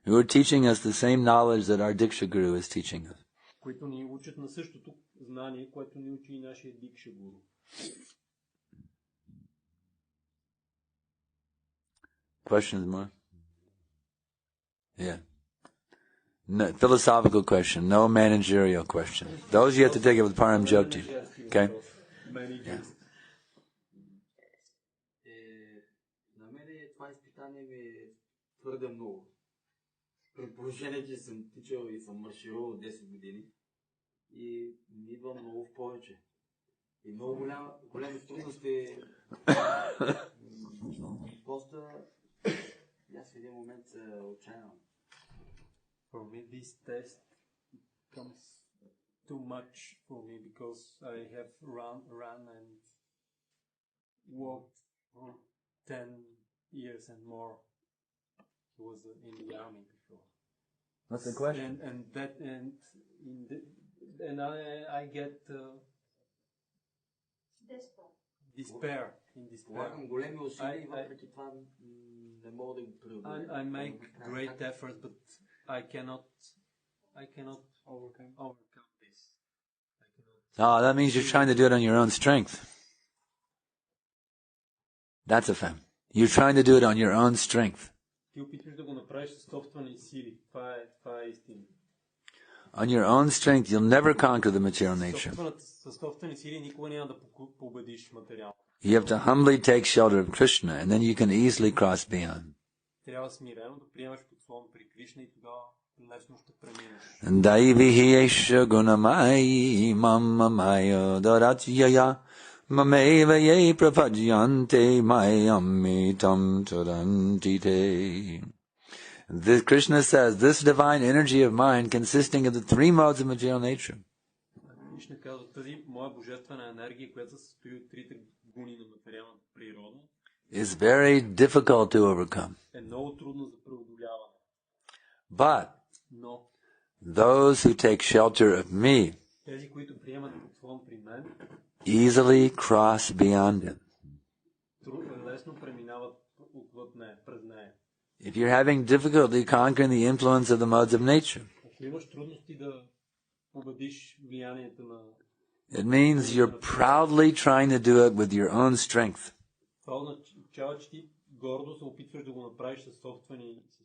who are teaching us the same knowledge that our Diksha Guru is teaching us. които ни учат на същото знание, което ни учи и нашия Дикша Гуру. Questions more? Yeah. No, philosophical question, no managerial question. Those you have to take it with Param Jyoti. Okay? Yeah. На мен това изпитание ми е твърде много. При положение, че съм тичал и съм марширувал 10 години и ми идва много в повече. И много големи трудности. Просто аз в един момент се отчаявам. For me, this test comes too much for me because I have run and walked for 10 years and more. He was in the army before. What's the question? And I get despair. Полагам големи усилия и въпреки това не мога да го преодолея. I make great efforts, but I cannot overcome this. That means you're trying to do it on your own strength. That's a fact. You're trying to do it on your own strength. Ти опитваш да го направиш със собствени сили. Това е истина. On your own strength, you'll never conquer the material nature. Със собствени сили никога няма да победиш материално. You have to humbly take shelter of Krishna, and then you can easily cross beyond. Трябва смирено да приемаш подслон при Кришна и тогава лесно ще преминеш. Daivihi gunamai mamamaya daratyaya mameva ye prapajyante mayamitam turantite. This Krishna says, this divine energy of mine consisting of the three modes of material nature Кришна казва, тази моя божествена енергия, която се състои от трите гуни на материалната природа, is very difficult to overcome. е много трудно за преодоляване. But Но those who take shelter of me тези, които приемат подслон при мен, easily cross beyond it. Лесно преминават отвъд нея, през нея. If you're having difficulty conquering the influence of the modes of nature, Ако имаш трудности да победиш влиянието на... it means you're proudly trying to do it with your own strength. Това означава, че ти гордо се опитваш да го направиш със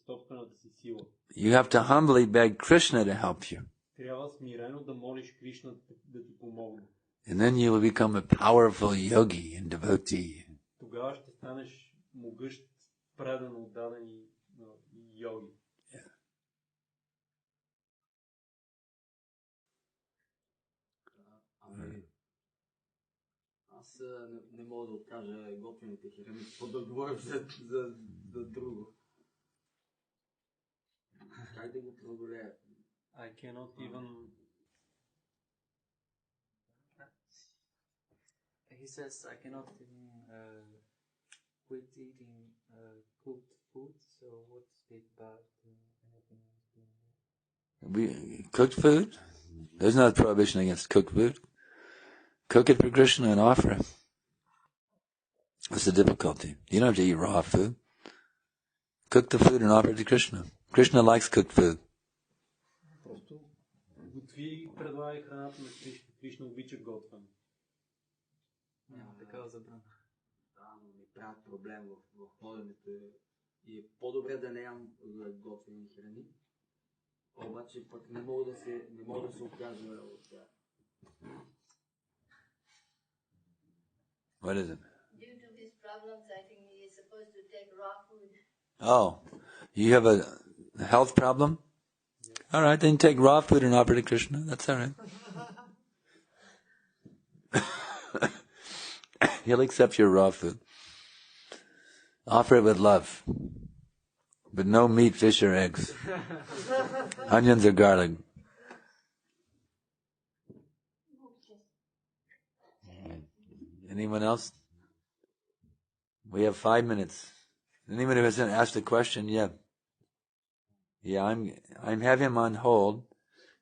собствената си сила. You have to humbly beg Krishna to help you. Трябва смирено да молиш Кришна да ти помогне. And then you will become a powerful yogi and devotee. Тогава ще станеш могъщ, предан, отдаден йоги. Аз не мога да откажа готвените храни, да говоря за друго. Как да го преодолея? I cannot even... He says, I cannot even quit eating cooked food, so what's it about anything else? Cooked food? There's not a prohibition against cooked food. Cook it for Krishna and offer it. What's the difficulty? You don't have to eat raw food. Cook the food and offer it to Krishna. Krishna likes cooked food. Просто готви, предлагай храната на Кришна. Кришна обича готвен. Няма такава забрана. Да, но ми правят проблем в ходенето и е по-добре да не ям готвени храни. Обаче пък не мога да се откажа от тях. What is it? Due to his problems, I think he is supposed to take raw food. Oh, you have a health problem? All right, then take raw food and offer to Krishna. That's all right. He'll accept your raw food. Offer it with love. But no meat, fish, or eggs. Onions or garlic. Anyone else? We have 5 minutes. Anyone who hasn't asked a question yet? Yeah, I'm having him on hold.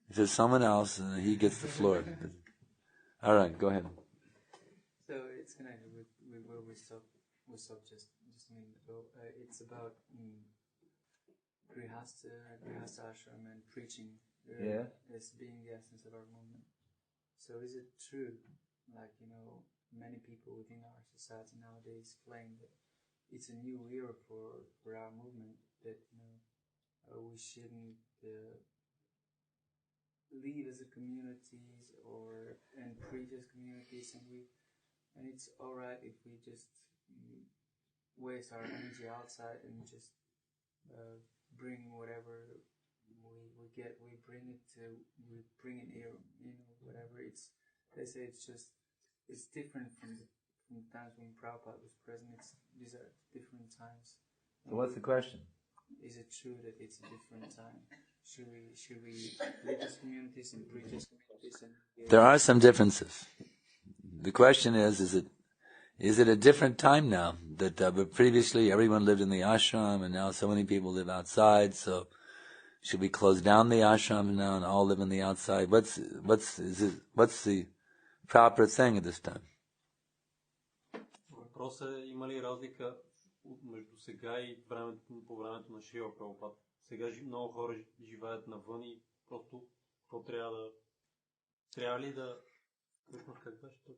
If there's someone else, he gets the floor. All right, go ahead. So it's connected with where we stopped just a minute ago. It's about Grihastha ashram and preaching as being the essence of our movement. So is it true, like, many people within our society nowadays claim that it's a new era for our movement, that we shouldn't lead as a communities and preach as communities, and it's all right if we just waste our energy outside and just bring whatever we get, we bring it here, whatever. They say it's different from the times when Prabhupada was present. These are different times. So what's the question? Is it true that it's a different time? Should we lead as communities and preach as communities? There are some differences. The question is it a different time now? That but previously everyone lived in the ashram, and now so many people live outside. So should we close down the ashram now and all live in the outside? What's the proper thing at this time? Въпросът е, има ли разлика между сега и по времето на Шрила Прабхупад? Сега много хора живеят навън и просто какво трябва ли да... Как беше тук?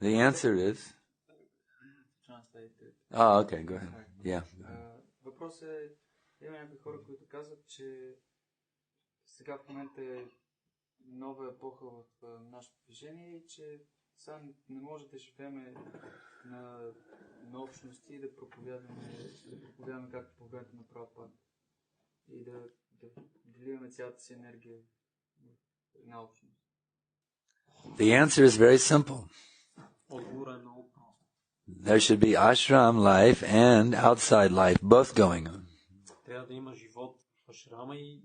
The answer is... okay, go ahead. Yeah. Въпросът е, има някакви хора, които казват, че сега в момента е нова епоха в нашето движение и че сега не може да живеем на общности и да проповядваме както по времето на Прабхупад и да вливаме цялата си енергия на общност. The answer is very simple. There should be ashram life and outside life, both going on. Трябва да има живот в ашрама и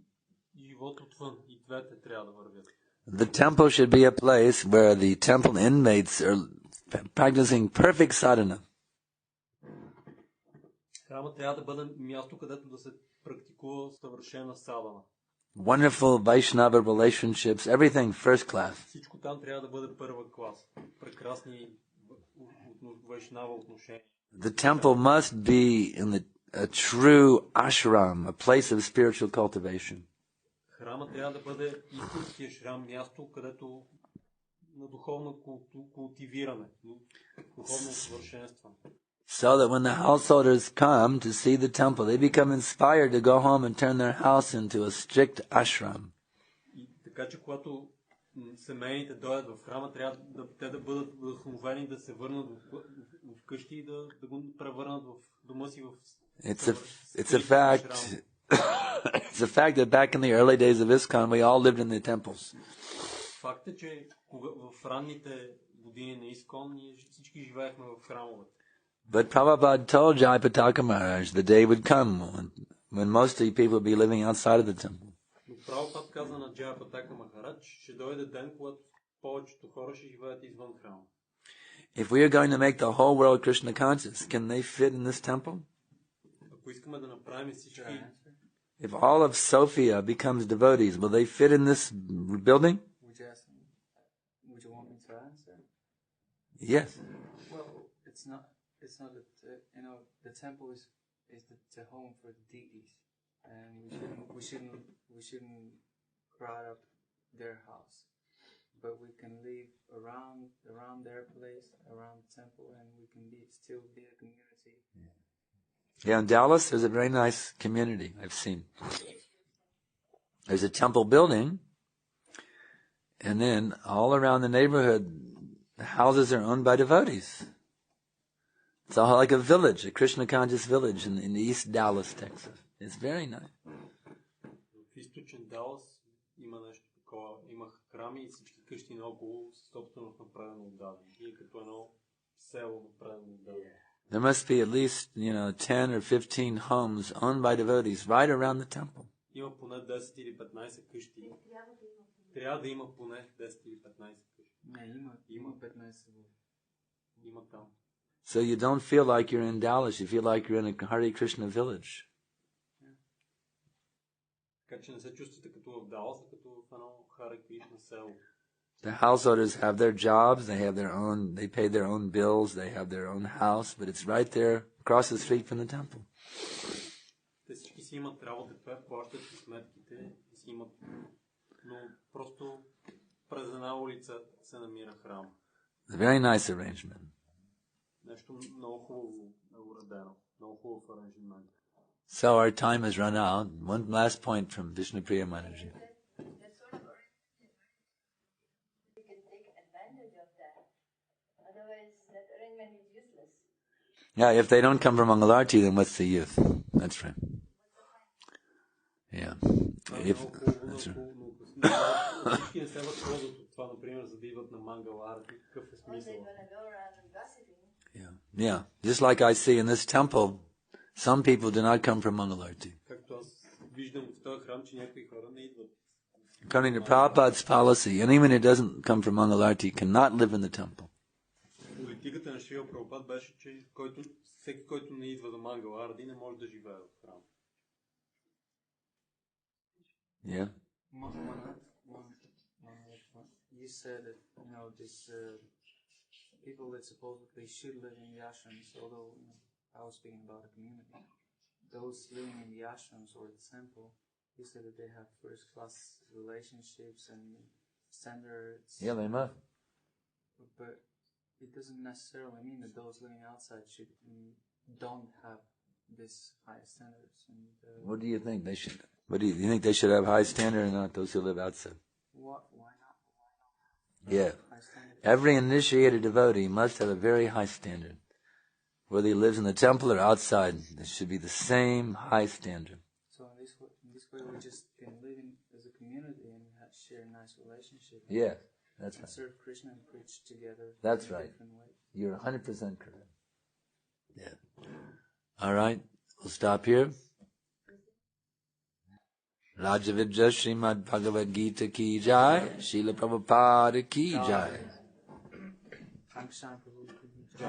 живот отвън. И двете трябва да вървят. The temple should be a place where the temple inmates are practicing perfect sadhana. Храма трябва да бъде място, където да се практикува съвършена садхана. Wonderful Vaishnava relationships, everything first class. Всичко там трябва да бъде първа клас. Прекрасни вайшнава отношения. The temple must be in a true ashram, a place of spiritual cultivation. Храма трябва да бъде истински ашрам, място, където на духовно култивиране, духовно съвършенстване. So that when the householders come to see the temple, they become inspired to go home and turn their house into a strict ashram. И така че когато семейните дойдат в храма, трябва те да бъдат вдъхновени да се върнат в къщи и да го превърнат в дома си в It's a fact. It's a fact that back in the early days of ISKCON, we all lived in the temples. Факт е, че в ранните години на ISKCON ние всички живеехме в храмовете. But Prabhupada told Jayapataka Maharaj the day would come when most of the people would be living outside of the temple. Но Прабхупад каза на Джайапатака Махарадж, ще дойде ден, когато повечето хора ще живеят извън храма. If we are going to make the whole world Krishna conscious, can they fit in this temple? Ако искаме да направим всички... If all of Sofia becomes devotees, will they fit in this building? Would you want me to answer? Yes. Well, it's not that the temple is the home for the deities, and we shouldn't crowd up their house, but we can live around their place, around the temple, and we can still be a community. Yeah, in Dallas, there's a very nice community I've seen. There's a temple building, and then all around the neighborhood, The houses are owned by devotees. It's all like a village, a Krishna conscious village in East Dallas, Texas. It's very nice. В източен Далас има нещо такова. Имах храми и всички къщи наоколо са собствено направено отдадено. И като едно село направено отдадено. There must be at least, 10 or 15 homes owned by devotees right around the temple. Има поне 10 или 15 къщи. Трябва да има поне 10 или 15 къщи. Не, има 15. Има там. So you don't feel like you're in Dallas, you feel like you're in a Hare Krishna village. Така че не се чувствате като в Далас, а като в едно Харе Кришна село. The householders have their jobs, they pay their own bills, they have their own house, but it's right there across the street from the temple. Те всички си имат работа, плащат си сметките, си имат, но просто през една улица се намира храм. It's a very nice arrangement. Нещо много хубаво е уредено, много хубав аранжимент. So our time has run out. One last point from Vishnupriya Mataji. Yeah, if they don't come from Mangalarti, then what's the use? That's right. Yeah. That's right. Yeah. Just like I see in this temple, some people do not come from Mangalarti. According to Prabhupada's policy, anyone who doesn't come from Mangalarti cannot live in the temple. Политиката на Шрила Прабхупад беше, че всеки, който не идва за Мангаларди, не може да живее в храм. Yeah. You said that, these people that supposedly should live in the ashrams, although I was speaking about a community, those living in the ashrams or the temple, you said that they have first-class relationships and standards. Yeah, they must. But it doesn't necessarily mean that those living outside don't have this high standards. And, what do you think they should? What do you think they should have high standard or not? Those who live outside. Why not? Yeah, every initiated devotee must have a very high standard. Whether he lives in the temple or outside, there should be the same high standard. So in this way, we just can live as a community and share a nice relationship. Yeah. That's right. Serve Krishna and preach together. That's right. You're 100% correct. Yeah. All right. We'll stop here. Rajavidya Srimad Bhagavad Gita ki jai. Srila Prabhupada ki jai. Sankarshan Prabhu ki jai.